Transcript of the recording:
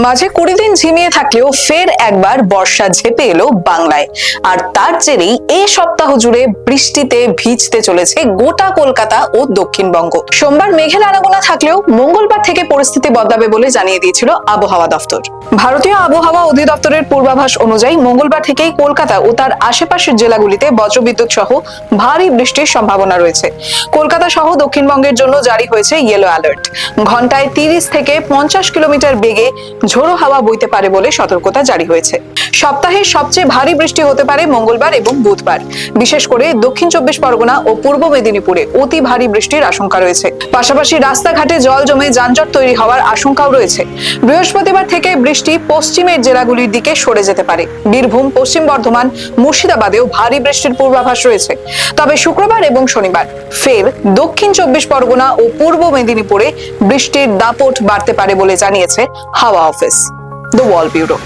মাঝে 20 দিন ঝিমিয়ে থাকলেও ফের একবার বর্ষা ঝেঁপে এলো বাংলায়। আর তার জেরেই এই সপ্তাহ জুড়ে বৃষ্টিতে ভিজতে চলেছে গোটা কলকাতা ও দক্ষিণবঙ্গ। সোমবার মেঘের আনাগোনা থাকলেও মঙ্গলবার থেকে পরিস্থিতি বদলাবে বলে জানিয়ে দিয়েছিল আবহাওয়া দফতর। ভারতীয় আবহাওয়া অধিদপ্তরের পূর্বাভাস অনুযায়ী মঙ্গলবার থেকেই কলকাতা ও তার আশেপাশের জেলাগুলিতে বজ্রবিদ্যুৎ সহ ভারী বৃষ্টির সম্ভাবনা রয়েছে। কলকাতা সহ দক্ষিণবঙ্গের জন্য জারি হয়েছে ইয়েলো অ্যালার্ট। ঘন্টায় 30 থেকে 50 কিলোমিটার বেগে ঝোড়ো হাওয়া বইতে পারে বলে সতর্কতা জারি হয়েছে। সপ্তাহের সবচেয়ে ভারী বৃষ্টি হতে পারে মঙ্গলবার এবং বুধবার। বিশেষ করে দক্ষিণ 24 পরগনা ও পূর্ব মেদিনীপুরে অতি ভারী বৃষ্টির আশঙ্কা রয়েছে। পাশাপাশি রাস্তাঘাটে জল জমে যানজট তৈরি হওয়ার আশঙ্কাও রয়েছে। বৃহস্পতিবার থেকে বৃষ্টি পশ্চিমের জেলাগুলির দিকে সরে যেতে পারে। বীরভূম, পশ্চিম বর্ধমান, মুর্শিদাবাদেও ভারী বৃষ্টির পূর্বাভাস রয়েছে। তবে শুক্রবার এবং শনিবার ফের দক্ষিণ 24 পরগনা ও পূর্ব মেদিনীপুরে বৃষ্টির দাপট বাড়তে পারে বলে জানিয়েছে হাওয়া অফিস। The wall bureau.